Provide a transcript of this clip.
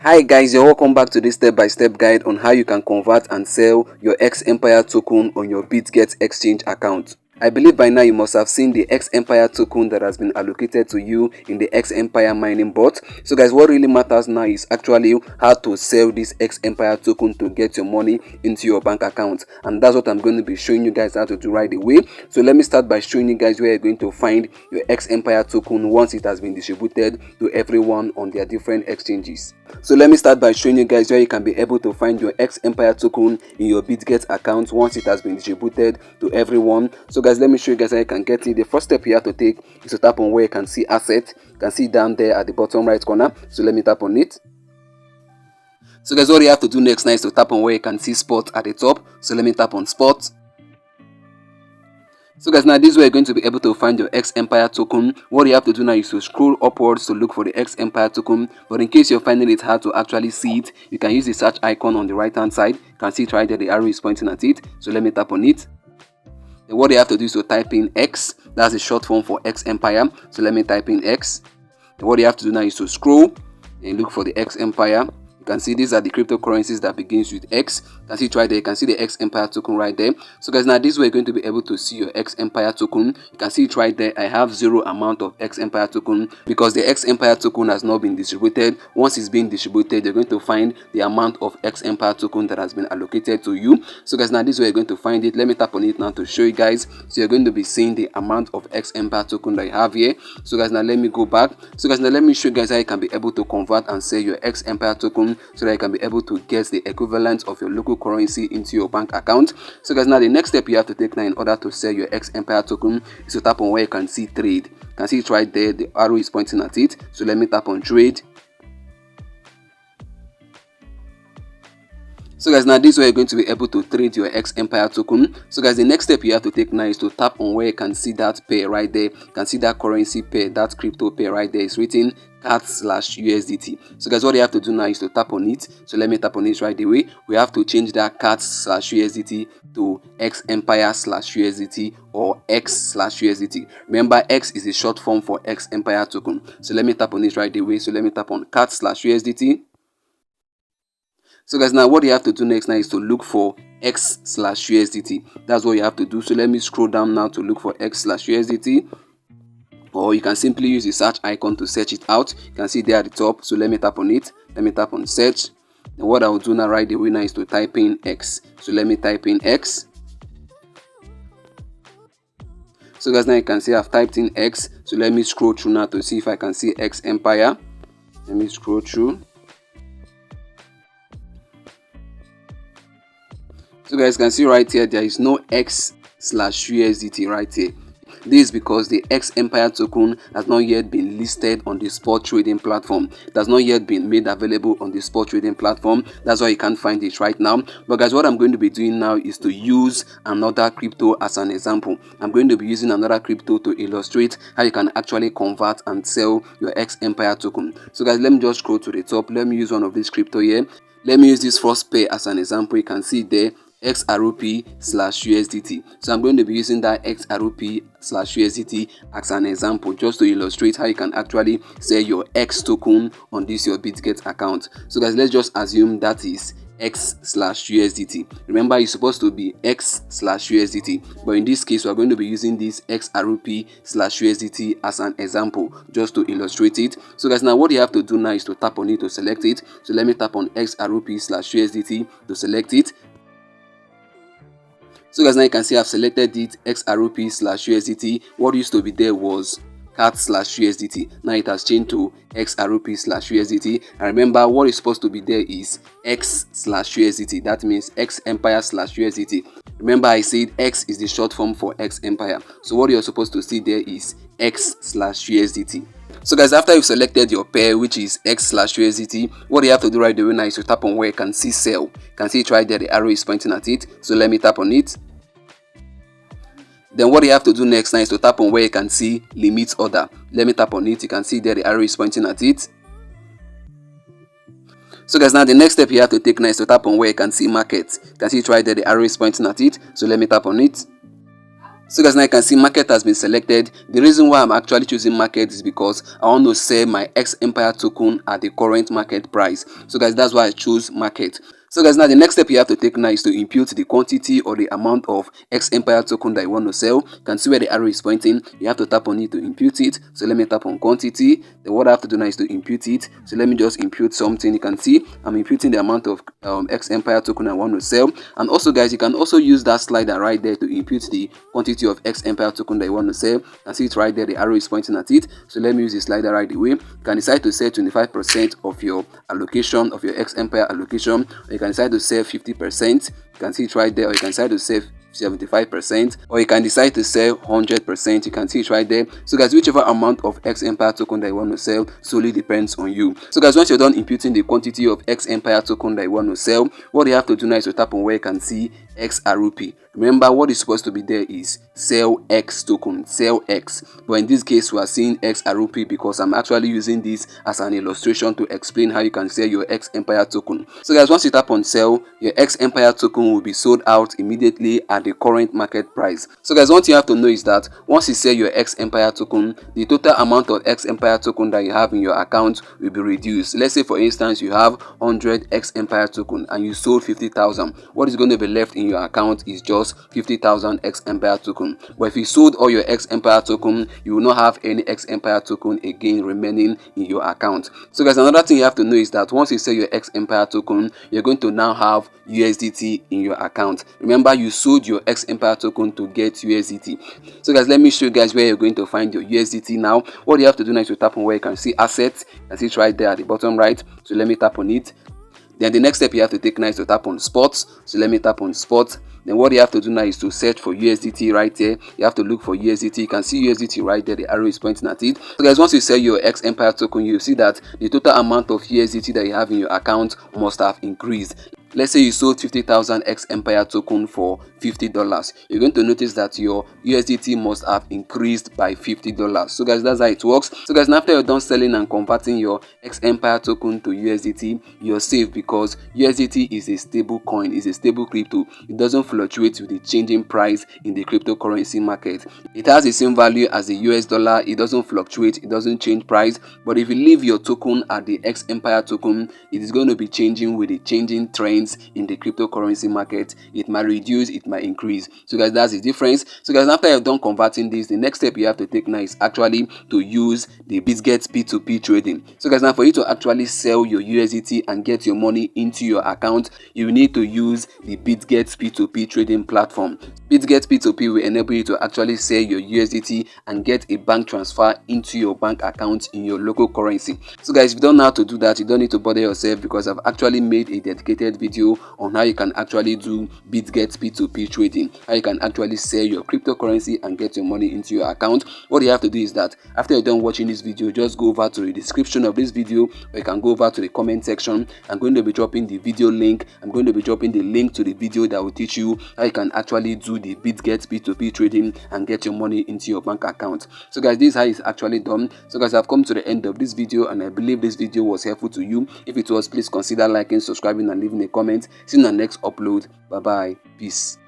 Hi guys, you're welcome back to this step-by-step guide on how you can convert and sell your X Empire token on your Bitget exchange account. I believe by now you must have seen the X Empire token that has been allocated to you in the X Empire mining bot. So guys, what really matters now is actually how to sell this X Empire token to get your money into your bank account, and that's what I'm going to be showing you guys how to do right away. So let me start by showing you guys where you're going to find your X Empire token once it has been distributed to everyone on their different exchanges. So let me start by showing you guys where you can be able to find your X Empire token in your Bitget account once it has been distributed to everyone. So guys, let me show you guys how you can get it. The first step you have to take is to tap on where you can see asset. You can see down there at the bottom right corner. So let me tap on it. So guys, what you have to do next now is to tap on where you can see spot at the top. So let me tap on spot. So guys, now this way you're going to be able to find your X Empire token. What you have to do now is to scroll upwards to look for the X Empire token. But in case you're finding it hard to actually see it, you can use the search icon on the right hand side. You can see it right there, the arrow is pointing at it. So let me tap on it. Then what you have to do is to type in X. That's the short form for X Empire. So let me type in X. Then what you have to do now is to scroll and look for the X Empire. You can see these are the cryptocurrencies that begins with X. You can see it right there. You can see the X Empire token right there. So guys, now this way you're going to be able to see your X Empire token. You can see it right there. I have 0 amount of X Empire token because the X Empire token has not been distributed. Once it's being distributed, you're going to find the amount of X Empire token that has been allocated to you. So guys, now this way you're going to find it. Let me tap on it now to show you guys. So you're going to be seeing the amount of X Empire token that you have here. So guys, now let me go back. So guys, now let me show you guys how you can be able to convert and sell your X Empire token so that you can be able to get the equivalent of your local currency into your bank account. So guys, now the next step you have to take now in order to sell your X Empire token is to tap on where you can see trade. You can see it right there, the arrow is pointing at it. So let me tap on trade. So guys, now this way you're going to be able to trade your X Empire token. So guys, the next step you have to take now is to tap on where you can see that pair right there. You can see that currency pair, that crypto pair right there. It's written CAT/USDT. So guys, what you have to do now is to tap on it. So let me tap on it right away. We have to change that CAT/USDT to X Empire/USDT or X/USDT. Remember, X is the short form for X Empire token. So let me tap on it right away. So let me tap on CAT/USDT. So guys, now what you have to do next now is to look for X/USDT. That's what you have to do. So let me scroll down now to look for X/USDT. Or you can simply use the search icon to search it out. You can see there at the top. So let me tap on it. Let me tap on search. And what I will do now right away now is to type in X. So let me type in X. So guys, now you can see I've typed in X. So let me scroll through now to see if I can see X Empire. Let me scroll through. So guys, can see right here there is no X/USDT right here. This is because the X Empire token has not yet been listed on the spot trading platform. It has not yet been made available on the spot trading platform. That's why you can't find it right now. But guys, what I'm going to be doing now is to use another crypto as an example. I'm going to be using another crypto to illustrate how you can actually convert and sell your X Empire token. So guys, let me just scroll to the top. Let me use one of these crypto here. Let me use this first pair as an example. You can see there XRP/USDT. So I'm going to be using that XRP/USDT as an example just to illustrate how you can actually sell your X token on this your Bitget account. So guys, let's just assume that is X/USDT. Remember, it's supposed to be X/USDT, but in this case we're going to be using this XRP/USDT as an example just to illustrate it. So guys, now what you have to do now is to tap on it to select it. So let me tap on XRP/USDT to select it. So guys, now you can see I've selected it, XRP/USDT. What used to be there was CAT/USDT. Now it has changed to XRP/USDT. And remember, what is supposed to be there is X/USDT. That means X Empire/USDT. Remember, I said X is the short form for X Empire. So what you're supposed to see there is X/USDT. So guys, after you've selected your pair, which is X/USDT, what you have to do right away now is to tap on where you can see sell. You can see it right there, the arrow is pointing at it. So let me tap on it. Then what you have to do next now is to tap on where you can see limit order. Let me tap on it. You can see there the arrow is pointing at it. So guys, now the next step you have to take now is to tap on where you can see market. You can see it right there, the arrow is pointing at it. So let me tap on it. So guys, now you can see market has been selected. The reason why I'm actually choosing market is because I want to sell my X Empire token at the current market price. So guys, that's why I choose market. So guys, now the next step you have to take now is to impute the quantity or the amount of X Empire token that you want to sell. You can see where the arrow is pointing. You have to tap on it to impute it. So let me tap on quantity. Then what I have to do now is to impute it. So let me just impute something. You can see I'm imputing the amount of X Empire token I want to sell. And also guys, you can also use that slider right there to impute the quantity of X Empire token that you want to sell. You can see it right there. The arrow is pointing at it. So let me use the slider right away. You can decide to sell 25% of your allocation, of your X Empire allocation. You can decide to sell 50%. You can see it right there. Or you can decide to sell 75%, or you can decide to sell 100%. You can see it right there. So guys, whichever amount of X Empire token that you want to sell solely depends on you. So guys, once you're done imputing the quantity of X Empire token that you want to sell, what you have to do now is to tap on where you can see XRP. Remember, what is supposed to be there is sell X token, sell X. But in this case, we are seeing XRP because I'm actually using this as an illustration to explain how you can sell your X Empire token. So guys, once you tap on sell, your X Empire token will be sold out immediately at the current market price. So guys, one thing you have to know is that once you sell your X Empire token, the total amount of X Empire token that you have in your account will be reduced. Let's say for instance you have 100 X Empire token and you sold 50,000. What is going to be left in your account is just 50,000 X Empire token. But if you sold all your X Empire token, you will not have any X Empire token again remaining in your account. So guys, another thing you have to know is that once you sell your X Empire token, you're going to now have USDT in your account. Remember, you sold your X Empire token to get USDT. So guys, let me show you guys where you're going to find your USDT now. What you have to do now is to tap on where you can see assets. You can see it right there at the bottom right. So let me tap on it. Then the next step you have to take now is to tap on spots. So let me tap on spots. Then what you have to do now is to search for USDT right there. You have to look for USDT. You can see USDT right there. The arrow is pointing at it. So guys, once you sell your X Empire token, you see that the total amount of USDT that you have in your account must have increased. Let's say you sold 50,000 X Empire token for $50. You're going to notice that your USDT must have increased by $50. So guys, that's how it works. So guys, after you're done selling and converting your X Empire token to USDT, you're safe because USDT is a stable coin, is a stable crypto. It doesn't fluctuate with the changing price in the cryptocurrency market. It has the same value as the US dollar. It doesn't fluctuate, it doesn't change price. But if you leave your token at the X Empire token, it is going to be changing with the changing trend in the cryptocurrency market. It might reduce, it might increase. So guys, that's the difference. So guys, after you've done converting this, the next step you have to take now is actually to use the Bitget P2P trading. So guys, now for you to actually sell your USDT and get your money into your account, you need to use the Bitget P2P trading platform. Bitget P2P will enable you to actually sell your USDT and get a bank transfer into your bank account in your local currency. So guys, if you don't know how to do that, you don't need to bother yourself because I've actually made a dedicated video on how you can actually do Bitget P2P trading, how you can actually sell your cryptocurrency and get your money into your account. What you have to do is that after you're done watching this video, just go over to the description of this video, or you can go over to the comment section. I'm going to be dropping the video link. I'm going to be dropping the link to the video that will teach you how you can actually do the Bitget P2P trading and get your money into your bank account. So guys, this is how it's actually done. So guys, I've come to the end of this video and I believe this video was helpful to you. If it was, please consider liking, subscribing and leaving a comment. See you in the next upload. Bye bye. Peace.